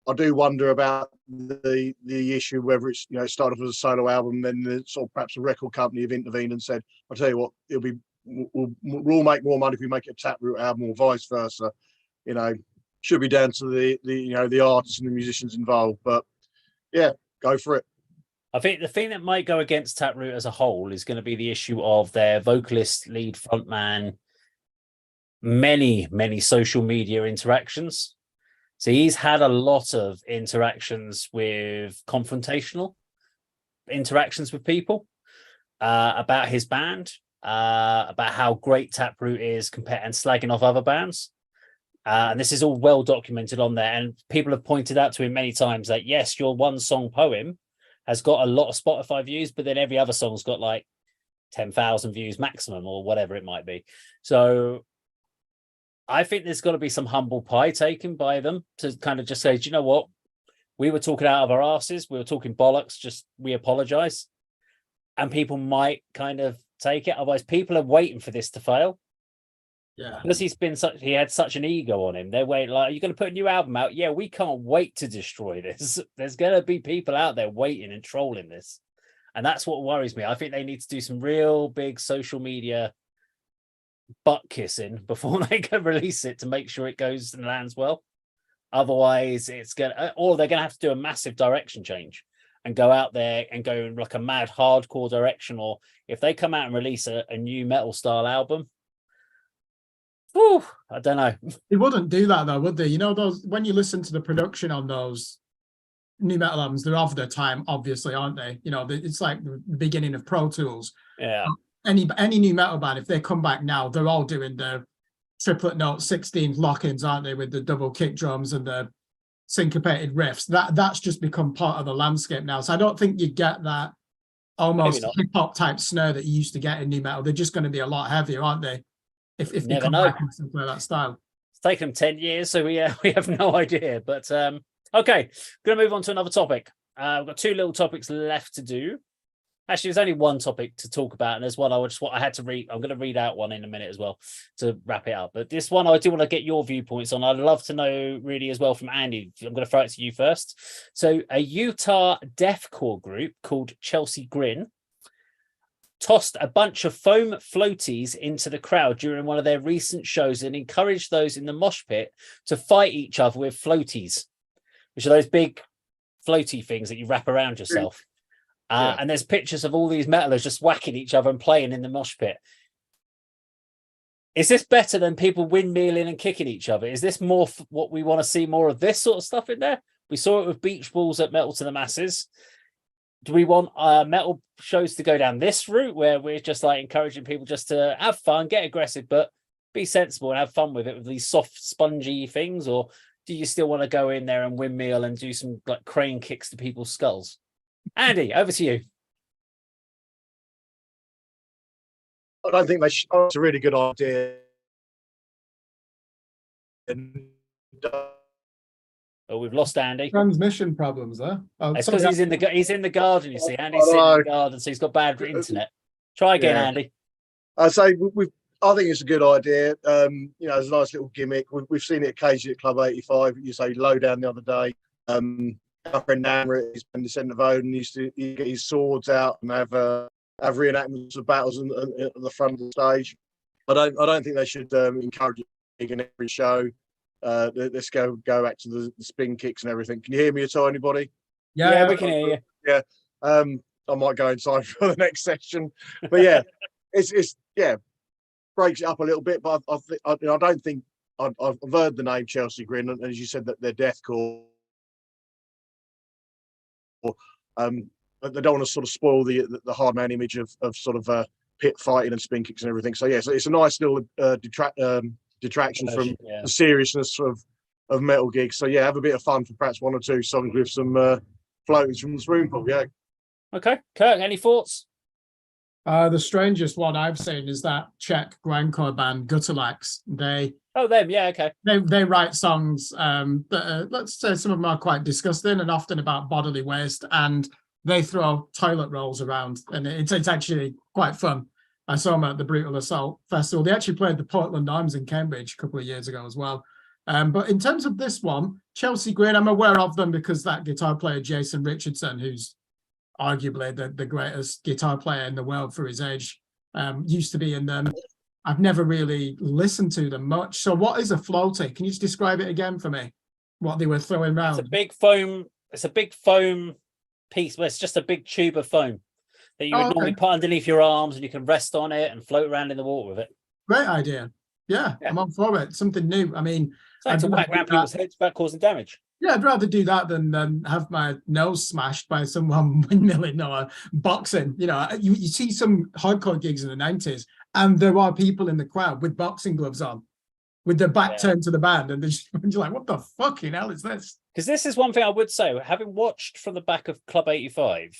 I do wonder about the issue whether it's, you know, started off as a solo album, then the sort of perhaps a record company have intervened and said, I'll tell you what, we'll make more money if we make it a Taproot album or vice versa. You know, should be down to the you know the artists and the musicians involved. But yeah, go for it. I think the thing that might go against Taproot as a whole is going to be the issue of their vocalist, lead frontman, many social media interactions. So he's had a lot of interactions with confrontational interactions with people about his band, about how great Taproot is compared and slagging off other bands. And this is all well documented on there. And people have pointed out to him many times that, yes, your one song Poem has got a lot of Spotify views, but then every other song's got like 10,000 views maximum or whatever it might be. So I think there's got to be some humble pie taken by them to kind of just say, do you know what? We were talking out of our asses. We were talking bollocks. Just we apologize. And people might kind of take it. Otherwise, people are waiting for this to fail. Yeah. Because he had such an ego on him. They're waiting, like, you're going to put a new album out? Yeah, we can't wait to destroy this. There's going to be people out there waiting and trolling this. And that's what worries me. I think they need to do some real big social media butt kissing before they can release it to make sure it goes and lands well. Otherwise, it's gonna, or they're gonna have to do a massive direction change and go out there and go in like a mad hardcore direction. Or if they come out and release a new metal style album, whew, I don't know. They wouldn't do that though, would they? You know, those when you listen to the production on those new metal albums, they're of their time, obviously, aren't they? You know, it's like the beginning of Pro Tools. Yeah. Any new metal band, if they come back now, they're all doing the triplet note 16th lock-ins, aren't they, with the double kick drums and the syncopated riffs. That's just become part of the landscape now. So I don't think you get that almost hip-hop type snare that you used to get in new metal. They're just going to be a lot heavier, aren't they? If they come back and play that style. It's taken them 10 years, so we have no idea. But okay, going to move on to another topic. We've got two little topics left to do. Actually, there's only one topic to talk about, and there's one I had to read. I'm going to read out one in a minute as well to wrap it up. But this one, I do want to get your viewpoints on. I'd love to know really as well from Andy. I'm going to throw it to you first. So a Utah deathcore group called Chelsea Grin tossed a bunch of foam floaties into the crowd during one of their recent shows and encouraged those in the mosh pit to fight each other with floaties, which are those big floaty things that you wrap around yourself. And there's pictures of all these metalers just whacking each other and playing in the mosh pit. Is this better than people windmilling and kicking each other? Is this more what we want to see, more of this sort of stuff in there? We saw it with beach balls at Metal to the Masses. Do we want metal shows to go down this route where we're just like encouraging people just to have fun, get aggressive, but be sensible and have fun with it with these soft, spongy things? Or do you still want to go in there and windmill and do some like crane kicks to people's skulls? Andy, over to you. I don't think it's a really good idea. Oh, we've lost Andy. Transmission problems, huh? Oh, It's sorry, because he's in the garden. You see, Andy's sitting in the garden, so he's got bad internet. Try again, Andy. I say I think it's a good idea. You know, it's a nice little gimmick. We've seen it occasionally at Club 85. You say low down the other day. Our friend Namrit is in the centre of Odin. He used to get his swords out and have reenactments of battles at the front of the stage. I don't think they should encourage it in every show. Let's go back to the spin kicks and everything. Can you hear me at all, anybody? Yeah, we can hear you. Yeah. I might go inside for the next session. But yeah, it's breaks it up a little bit. But I don't think I've heard the name Chelsea Grin, and as you said that they're deathcore. They don't want to sort of spoil the hard man image of sort of pit fighting and spin kicks and everything. So yeah, so it's a nice little detraction from the seriousness of metal gigs. So yeah, have a bit of fun for perhaps one or two songs with some floatings from the swimming pool. Yeah. Okay, Kirk, any thoughts? The strangest one I've seen is that Czech grindcore band Gutterlax. They write songs that let's say some of them are quite disgusting and often about bodily waste, and they throw toilet rolls around, and it's actually quite fun. I saw them at the Brutal Assault Festival. They actually played the Portland Arms in Cambridge a couple of years ago as well. But in terms of this one, Chelsea Grin, I'm aware of them because that guitar player Jason Richardson, who's arguably the greatest guitar player in the world for his age, used to be in them. I've never really listened to them much. So what is a floaty? Can you just describe it again for me? What they were throwing around? It's a big foam piece. Well, it's just a big tube of foam that you would normally put underneath your arms, and you can rest on it and float around in the water with it. Great idea. Yeah. I'm on for it. Something new. I mean, I'd to whack around people's heads without causing damage. Yeah, I'd rather do that than have my nose smashed by someone windmilling or boxing. You know, you see some hardcore gigs in the 90s, and there are people in the crowd with boxing gloves on, with their back turned to the band, and you're like, what the fucking hell is this? Because this is one thing I would say, having watched from the back of Club 85,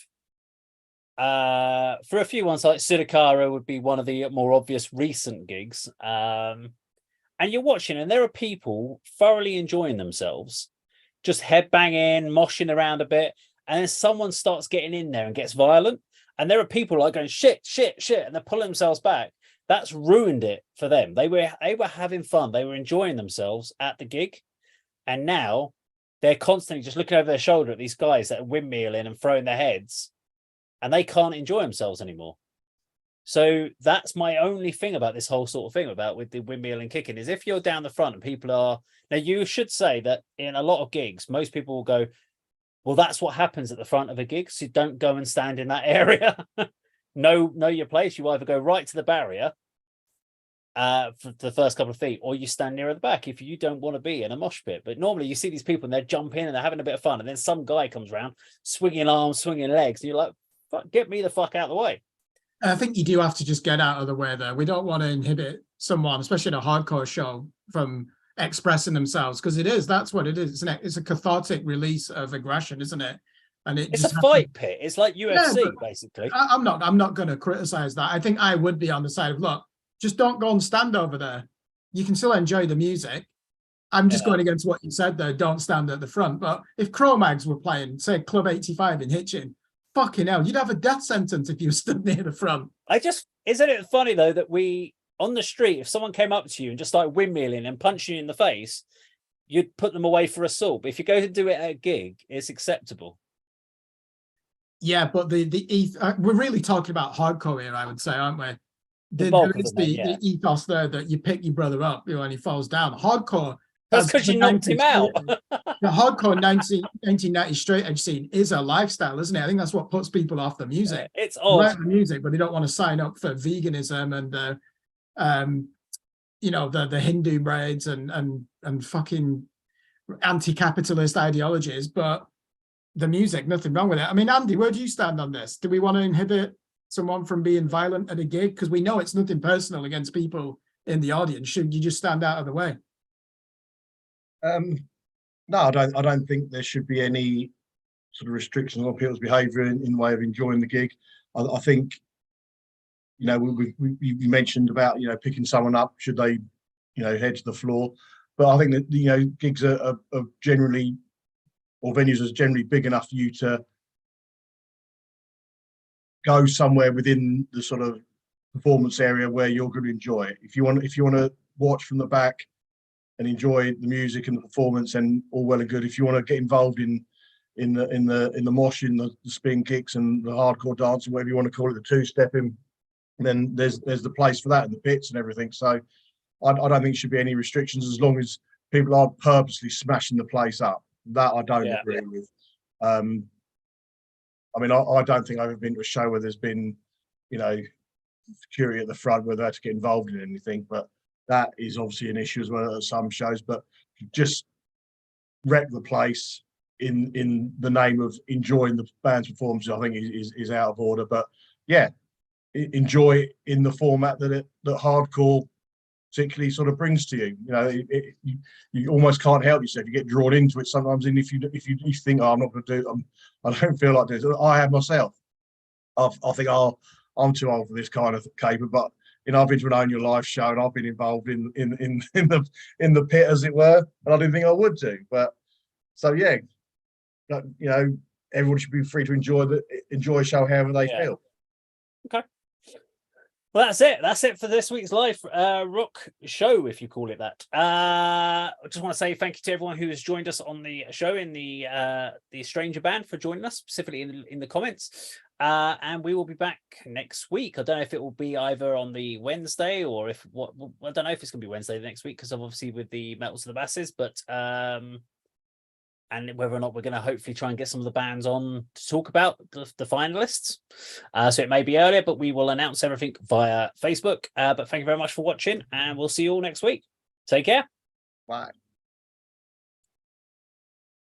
for a few ones like Sudakara would be one of the more obvious recent gigs. And you're watching, and there are people thoroughly enjoying themselves, just headbanging, moshing around a bit, and then someone starts getting in there and gets violent, and there are people like going shit, and they're pulling themselves back. That's ruined it for them. They were having fun, they were enjoying themselves at the gig, and now they're constantly just looking over their shoulder at these guys that are windmilling and throwing their heads, and they can't enjoy themselves anymore. So that's my only thing about this whole sort of thing about with the windmill and kicking is if you're down the front and people are now, you should say that in a lot of gigs, most people will go, well, that's what happens at the front of a gig. So don't go and stand in that area. know your place. You either go right to the barrier for the first couple of feet, or you stand near the back if you don't want to be in a mosh pit. But normally you see these people and they're jumping and they're having a bit of fun, and then some guy comes around swinging arms, swinging legs, and you're like, fuck, get me the fuck out of the way. I think you do have to just get out of the way there. We don't want to inhibit someone, especially in a hardcore show, from expressing themselves, because that's what it is. It's a cathartic release of aggression, isn't it? And it's a fight pit. It's like UFC, basically. I'm not going to criticize that. I think I would be on the side of, look, just don't go and stand over there. You can still enjoy the music. I'm just going against what you said there. Don't stand at the front. But if Cro-Mags were playing, say, Club 85 in Hitchin, fucking hell, you'd have a death sentence if you stood near the front. Isn't it funny though that we on the street, if someone came up to you and just like windmilling and punching you in the face, you'd put them away for assault. But if you go to do it at a gig, it's acceptable. Yeah, but we're really talking about hardcore here, I would say, aren't we? The bulk There of is them, yeah. the ethos there that you pick your brother up, you know, and he falls down. Hardcore. That's as because the you knocked 90s him out. The hardcore 1990 straight edge scene is a lifestyle, isn't it? I think that's what puts people off the music. It's They odd. like the music, but they don't want to sign up for veganism and you know, the Hindu raids and fucking anti-capitalist ideologies. But the music, nothing wrong with it. I mean, Andy, where do you stand on this? Do we want to inhibit someone from being violent at a gig? Because we know it's nothing personal against people in the audience. Should you just stand out of the way? No, I don't think there should be any sort of restrictions on people's behaviour in the way of enjoying the gig. I think, you know, we mentioned about, you know, picking someone up should they, you know, head to the floor. But I think that, you know, gigs are generally, or venues are generally big enough for you to go somewhere within the sort of performance area where you're going to enjoy it. If you want to watch from the back and enjoy the music and the performance, and all well and good. If you want to get involved in the mosh, in the spin kicks and the hardcore dancing, whatever you want to call it, the two-stepping, then there's the place for that in the pits and everything. So I don't think there should be any restrictions as long as people aren't purposely smashing the place up. That I don't agree with. I mean, I don't think I've ever been to a show where there's been, you know, security at the front where they had to get involved in anything, but that is obviously an issue as well at some shows. But just wreck the place in the name of enjoying the band's performances, I think is out of order. But yeah, enjoy it in the format that hardcore particularly sort of brings to you. You know, you almost can't help yourself. You get drawn into it sometimes, and if you think, oh, I'm not going to do it, I don't feel like this. I have myself. I think, oh, I'm too old for this kind of caper, but you know, I've been to an Own Your Life show and I've been involved in the pit, as it were, and I didn't think I would do. But so yeah, you know, everyone should be free to enjoy a show however they feel. Okay. Well, that's it. That's it for this week's live rock show, if you call it that. I just want to say thank you to everyone who has joined us on the show in the Stranger Band for joining us, specifically in the comments. And we will be back next week. I don't know if it will be either on the Wednesday or I don't know if it's going to be Wednesday next week because of obviously with the Metals to the Basses, but and whether or not we're going to hopefully try and get some of the bands on to talk about the finalists. So it may be earlier, but we will announce everything via Facebook. But thank you very much for watching, and we'll see you all next week. Take care. Bye.